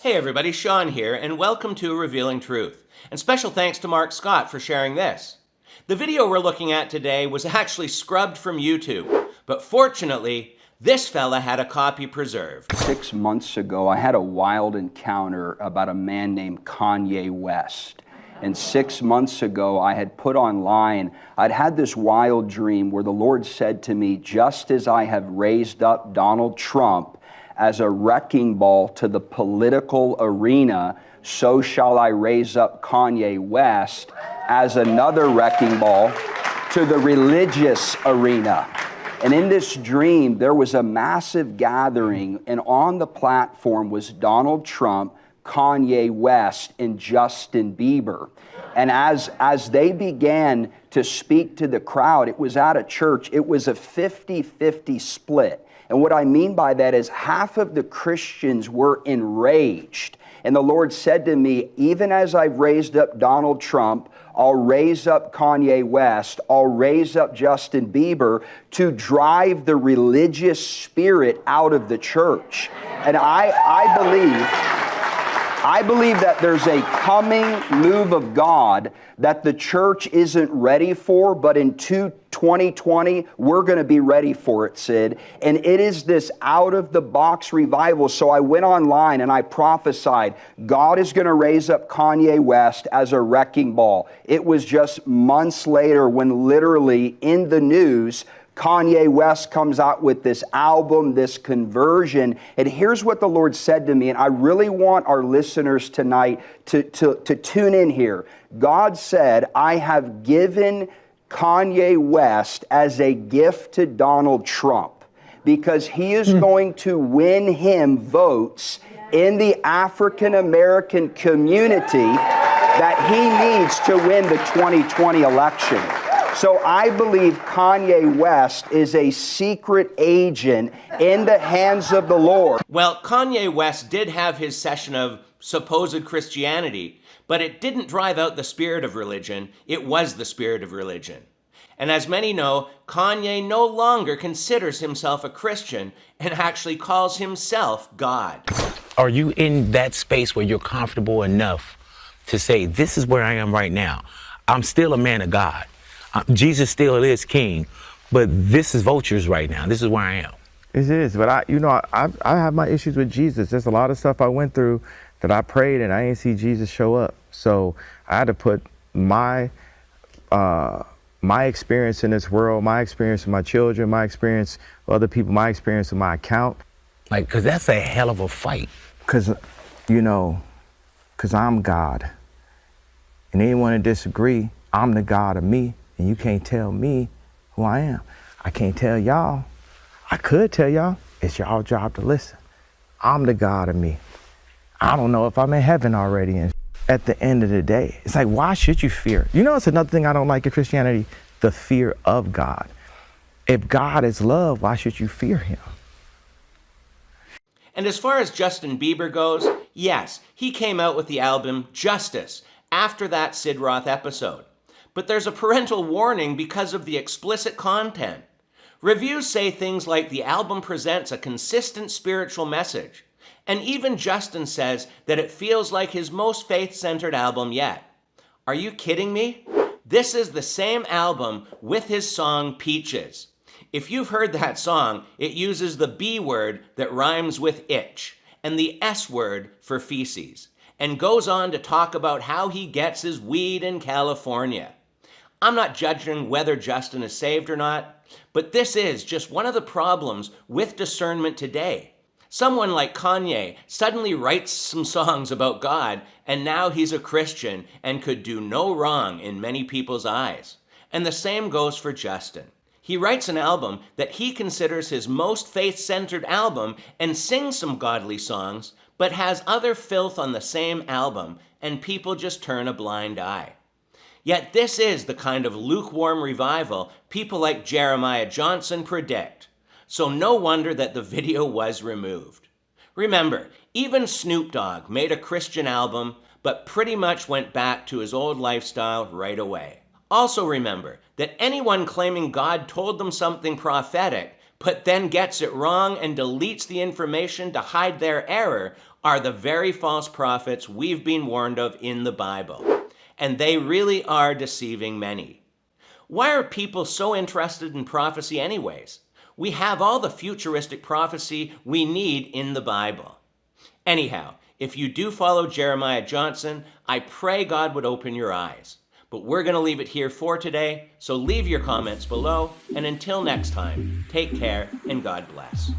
Hey everybody, Sean here, and welcome to Revealing Truth. And special thanks to Mark Scott for sharing this. The video we're looking at today was actually scrubbed from YouTube, but fortunately, this fella had a copy preserved. 6 months ago, I had a wild encounter about a man named Kanye West. And 6 months ago, I had put online, I'd had this wild dream where the Lord said to me, just as I have raised up Donald Trump as a wrecking ball to the political arena, so shall I raise up Kanye West as another wrecking ball to the religious arena. And in this dream, there was a massive gathering, and on the platform was Donald Trump, Kanye West, and Justin Bieber. And as they began to speak to the crowd, it was at a church, it was a 50-50 split. And what I mean by that is half of the Christians were enraged. And the Lord said to me, even as I've raised up Donald Trump, I'll raise up Kanye West, I'll raise up Justin Bieber to drive the religious spirit out of the church. And I believe that there's a coming move of God that the church isn't ready for, but in 2020, we're going to be ready for it, Sid. And it is this out-of-the-box revival. So I went online and I prophesied, God is going to raise up Kanye West as a wrecking ball. It was just months later when literally in the news, Kanye West comes out with this album, this conversion. And here's what the Lord said to me, and I really want our listeners tonight to tune in here. God said, I have given Kanye West as a gift to Donald Trump because he is going to win him votes in the African American community that he needs to win the 2020 election. So I believe Kanye West is a secret agent in the hands of the Lord. Well, Kanye West did have his session of supposed Christianity, but it didn't drive out the spirit of religion. It was the spirit of religion. And as many know, Kanye no longer considers himself a Christian and actually calls himself God. Are you in that space where you're comfortable enough to say, this is where I am right now? I'm still a man of God. Jesus still is king, but this is vultures right now. This is where I am. It is, but I have my issues with Jesus. There's a lot of stuff I went through that I prayed and I didn't see Jesus show up. So I had to put my experience in this world, my experience with my children, my experience with other people, my experience with my account. Like, cause that's a hell of a fight. Cause I'm God. And anyone that disagree, I'm the God of me. And you can't tell me who I am. I can't tell y'all. I could tell y'all. It's y'all job to listen. I'm the God of me. I don't know if I'm in heaven already. And at the end of the day, it's like, why should you fear? You know, it's another thing I don't like in Christianity, the fear of God. If God is love, why should you fear him? And as far as Justin Bieber goes, yes, he came out with the album Justice after that Sid Roth episode. But there's a parental warning because of the explicit content. Reviews say things like the album presents a consistent spiritual message. And even Justin says that it feels like his most faith-centered album yet. Are you kidding me? This is the same album with his song Peaches. If you've heard that song, it uses the B word that rhymes with itch and the S word for feces, and goes on to talk about how he gets his weed in California. I'm not judging whether Justin is saved or not, but this is just one of the problems with discernment today. Someone like Kanye suddenly writes some songs about God, and now he's a Christian and could do no wrong in many people's eyes. And the same goes for Justin. He writes an album that he considers his most faith-centered album and sings some godly songs, but has other filth on the same album, and people just turn a blind eye. Yet this is the kind of lukewarm revival people like Jeremiah Johnson predict. So no wonder that the video was removed. Remember, even Snoop Dogg made a Christian album, but pretty much went back to his old lifestyle right away. Also remember that anyone claiming God told them something prophetic, but then gets it wrong and deletes the information to hide their error, are the very false prophets we've been warned of in the Bible, and they really are deceiving many. Why are people so interested in prophecy anyways? We have all the futuristic prophecy we need in the Bible. Anyhow, if you do follow Jeremiah Johnson, I pray God would open your eyes. But we're going to leave it here for today, so leave your comments below, and until next time, take care and God bless.